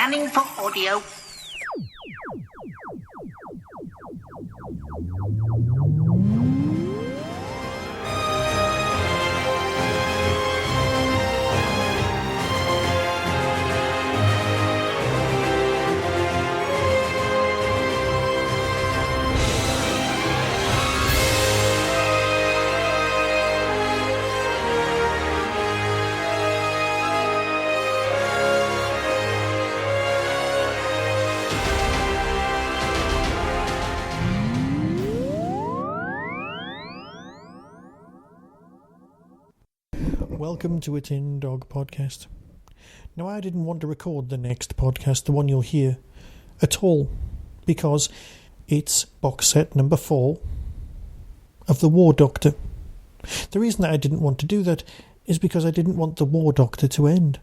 Scanning for audio. Welcome to a Tin Dog podcast. Now, I didn't want to record the next podcast, the one you'll hear, at all, because it's box set number 4 of The War Doctor. The reason that I didn't want to do that is because I didn't want The War Doctor to end.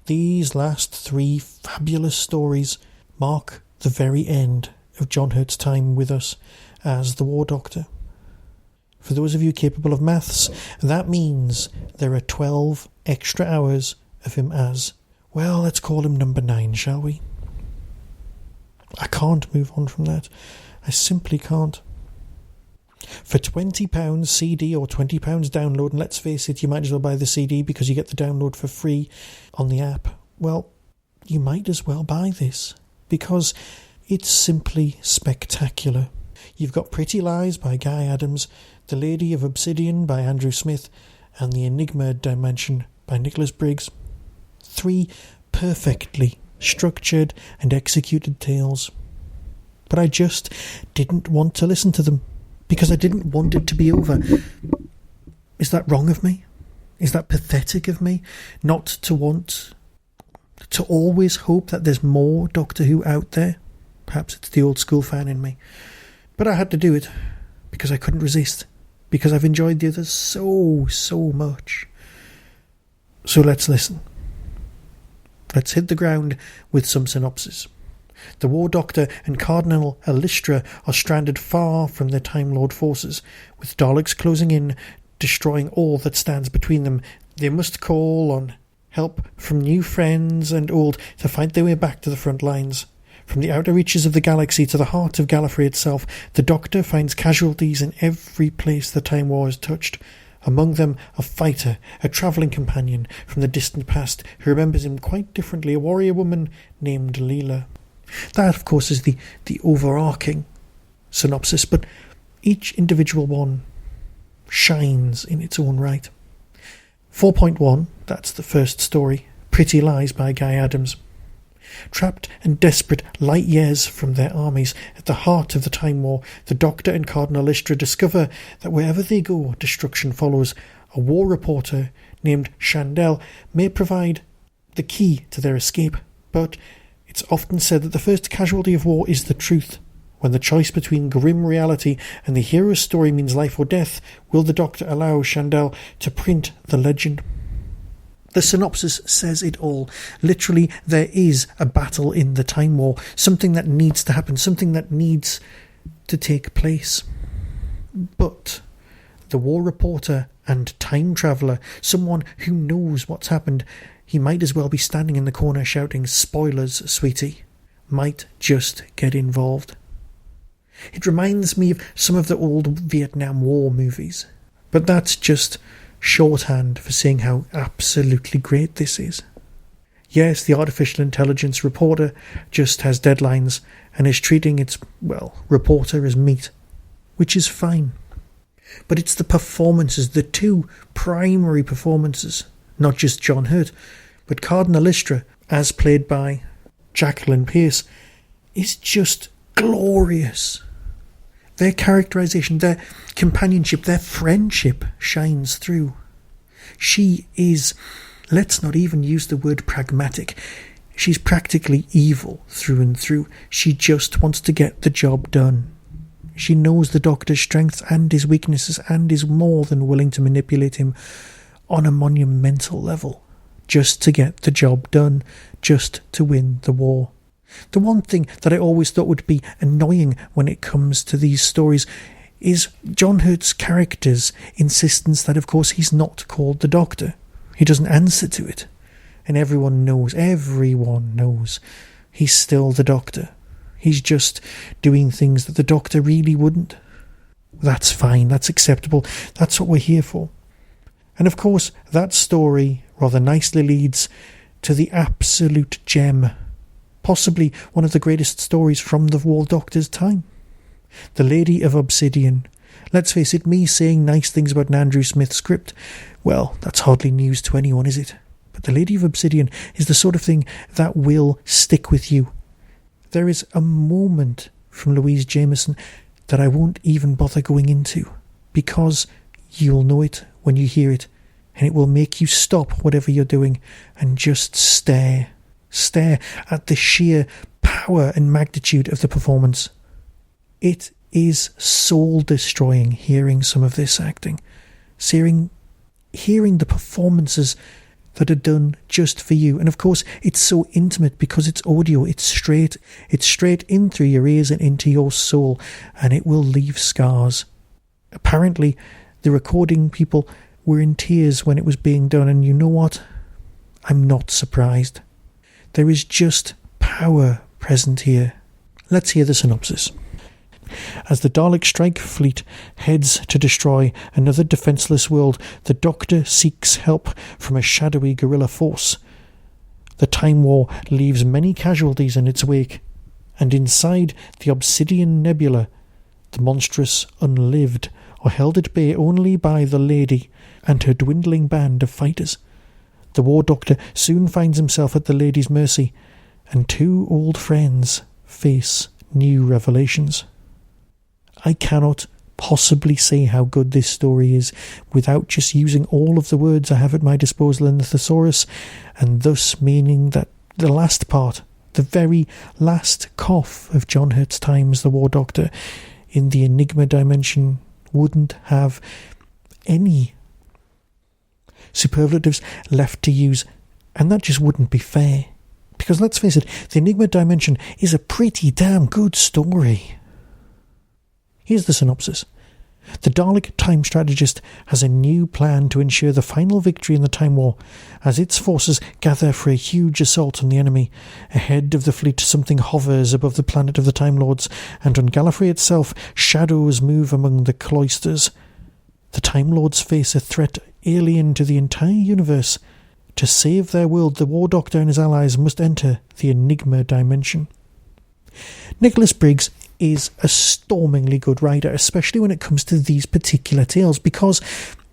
These last 3 fabulous stories mark the very end of John Hurt's time with us as The War Doctor. For those of you capable of maths, that means there are 12 extra hours of him as, well, let's call him number 9, shall we? I can't move on from that. I simply can't. For £20 CD or £20 download, and let's face it, you might as well buy the CD because you get the download for free on the app. Well, you might as well buy this because it's simply spectacular. You've got Pretty Lies by Guy Adams, The Lady of Obsidian by Andrew Smith, and The Enigma Dimension by Nicholas Briggs. 3 perfectly structured and executed tales. But I just didn't want to listen to them, because I didn't want it to be over. Is that wrong of me? Is that pathetic of me? Not to want to always hope that there's more Doctor Who out there? Perhaps it's the old school fan in me. But I had to do it, because I couldn't resist. Because I've enjoyed the others so much. So let's listen. Let's hit the ground with some synopsis. The War Doctor and Cardinal Ollistra are stranded far from their Time Lord forces. With Daleks closing in, destroying all that stands between them, they must call on help from new friends and old to fight their way back to the front lines. From the outer reaches of the galaxy to the heart of Gallifrey itself, the Doctor finds casualties in every place the Time War has touched. Among them, a fighter, a travelling companion from the distant past who remembers him quite differently, a warrior woman named Leela. That, of course, is the overarching synopsis, but each individual one shines in its own right. 4.1, that's the first story, Pretty Lies by Guy Adams. Trapped and desperate light years from their armies, at the heart of the Time War, the Doctor and Cardinal Ollistra discover that wherever they go, destruction follows. A war reporter named Schandel may provide the key to their escape, but it's often said that the first casualty of war is the truth. When the choice between grim reality and the hero's story means life or death, will the Doctor allow Schandel to print the legend? The synopsis says it all. Literally, there is a battle in the Time War, something that needs to happen, something that needs to take place. But the war reporter and time traveller, someone who knows what's happened, he might as well be standing in the corner shouting, "Spoilers, sweetie," might just get involved. It reminds me of some of the old Vietnam War movies, but that's just shorthand for saying how absolutely great this is. Yes, the artificial intelligence reporter just has deadlines and is treating its, reporter as meat, which is fine. But it's the performances, the 2 primary performances, not just John Hurt, but Cardinal Ollistra, as played by Jacqueline Pearce, is just glorious. Their characterisation, their companionship, their friendship shines through. She is, let's not even use the word pragmatic, she's practically evil through and through. She just wants to get the job done. She knows the Doctor's strengths and his weaknesses and is more than willing to manipulate him on a monumental level, just to get the job done, just to win the war. The one thing that I always thought would be annoying when it comes to these stories is John Hurt's character's insistence that, of course, he's not called the Doctor. He doesn't answer to it. And everyone knows, he's still the Doctor. He's just doing things that the Doctor really wouldn't. That's fine, that's acceptable, that's what we're here for. And of course, that story rather nicely leads to the absolute gem, possibly one of the greatest stories from the War Doctor's time. The Lady of Obsidian. Let's face it, me saying nice things about an Andrew Smith script, well, that's hardly news to anyone, is it? But The Lady of Obsidian is the sort of thing that will stick with you. There is a moment from Louise Jameson that I won't even bother going into, because you'll know it when you hear it, and it will make you stop whatever you're doing and just stare at the sheer power and magnitude of the performance. It is soul-destroying hearing some of this acting, hearing the performances that are done just for you. And of course, it's so intimate because it's audio. It's straight in through your ears and into your soul, and it will leave scars. Apparently, the recording people were in tears when it was being done, and you know what? I'm not surprised. There is just power present here. Let's hear the synopsis. As the Dalek strike fleet heads to destroy another defenceless world, the Doctor seeks help from a shadowy guerrilla force. The Time War leaves many casualties in its wake, and inside the Obsidian Nebula, the monstrous unlived are held at bay only by the Lady and her dwindling band of fighters. The War Doctor soon finds himself at the Lady's mercy, and two old friends face new revelations. I cannot possibly say how good this story is without just using all of the words I have at my disposal in the thesaurus, and thus meaning that the last part, the very last cough of John Hurt's time as the War Doctor in the Enigma dimension wouldn't have any superlatives left to use, and that just wouldn't be fair. Because let's face it, the Enigma dimension is a pretty damn good story. Here's the synopsis. The Dalek time strategist has a new plan to ensure the final victory in the Time War, as its forces gather for a huge assault on the enemy. Ahead of the fleet, something hovers above the planet of the Time Lords, and on Gallifrey itself, shadows move among the cloisters. The Time Lords face a threat alien to the entire universe. To save their world, the War Doctor and his allies must enter the Enigma dimension. Nicholas Briggs is a stormingly good writer, especially when it comes to these particular tales, because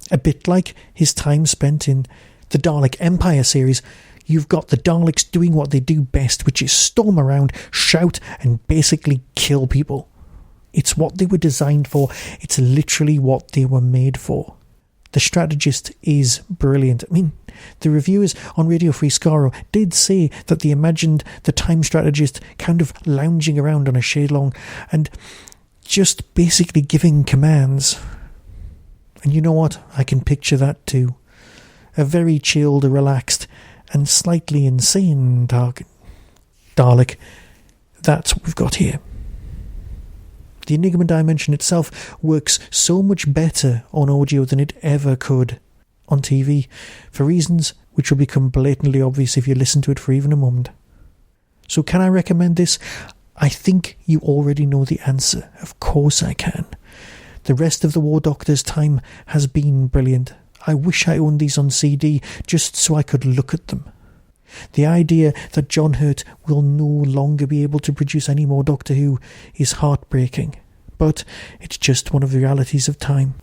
a bit like his time spent in the Dalek Empire series, you've got the Daleks doing what they do best, which is storm around, shout, and basically kill people. It's what they were designed for. It's literally what they were made for. The strategist is brilliant. I mean, the reviewers on Radio Free Skaro did say that they imagined the time strategist kind of lounging around on a shade-long and just basically giving commands. And you know what? I can picture that too. A very chilled, relaxed, and slightly insane Dalek. That's what we've got here. The Enigma dimension itself works so much better on audio than it ever could on TV, for reasons which will become blatantly obvious if you listen to it for even a moment. So can I recommend this? I think you already know the answer. Of course I can. The rest of the War Doctor's time has been brilliant. I wish I owned these on CD just so I could look at them. The idea that John Hurt will no longer be able to produce any more Doctor Who is heartbreaking, but it's just one of the realities of time.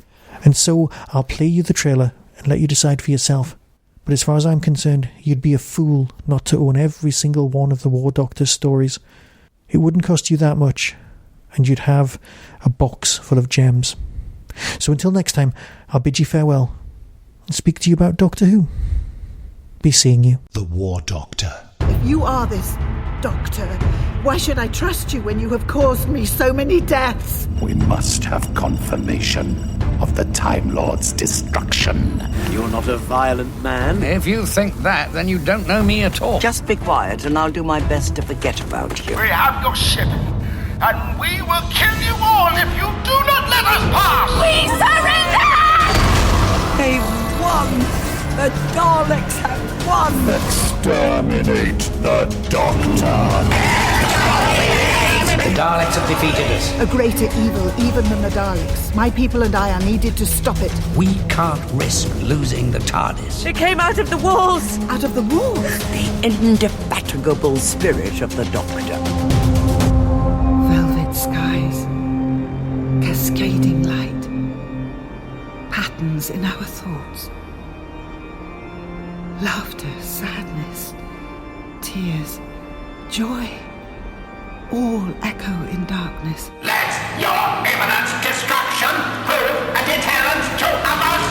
And so I'll play you the trailer and let you decide for yourself. But as far as I'm concerned, you'd be a fool not to own every single one of the War Doctor's stories. It wouldn't cost you that much, and you'd have a box full of gems. So until next time, I'll bid you farewell and speak to you about Doctor Who. Be seeing you. The War Doctor. If you are this Doctor, why should I trust you when you have caused me so many deaths? We must have confirmation of the Time Lord's destruction. You're not a violent man. If you think that, then you don't know me at all. Just be quiet and I'll do my best to forget about you. We have your ship, and we will kill you all if you do not let us pass! We surrender! They've won! The Daleks have one! Exterminate the Doctor. The Daleks have defeated us. A greater evil even than the Daleks. My people and I are needed to stop it. We can't risk losing the TARDIS. It came out of the walls! Out of the walls? The indefatigable spirit of the Doctor. Velvet skies. Cascading light. Patterns in our thoughts. Laughter, sadness, tears, joy. All echo in darkness. Let your imminent destruction prove a deterrent to others!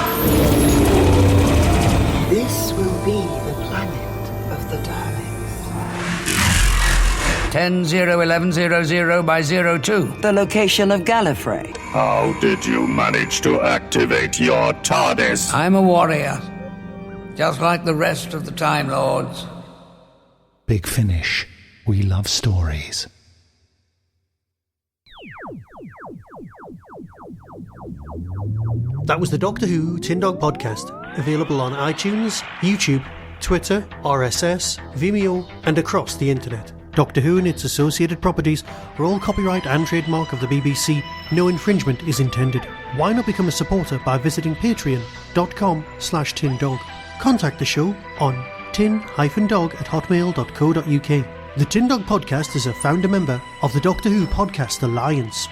This will be the planet of the Daleks. 10-0-11-0-0 by 02. The location of Gallifrey. How did you manage to activate your TARDIS? I'm a warrior, just like the rest of the Time Lords. Big Finish. We love stories. That was the Doctor Who Tin Dog Podcast, available on iTunes, YouTube, Twitter, RSS, Vimeo, and across the internet. Doctor Who and its associated properties are all copyright and trademark of the BBC. No infringement is intended. Why not become a supporter by visiting patreon.com/tindog. Contact the show on tin-dog@hotmail.co.uk. The Tin Dog Podcast is a founder member of the Doctor Who Podcast Alliance.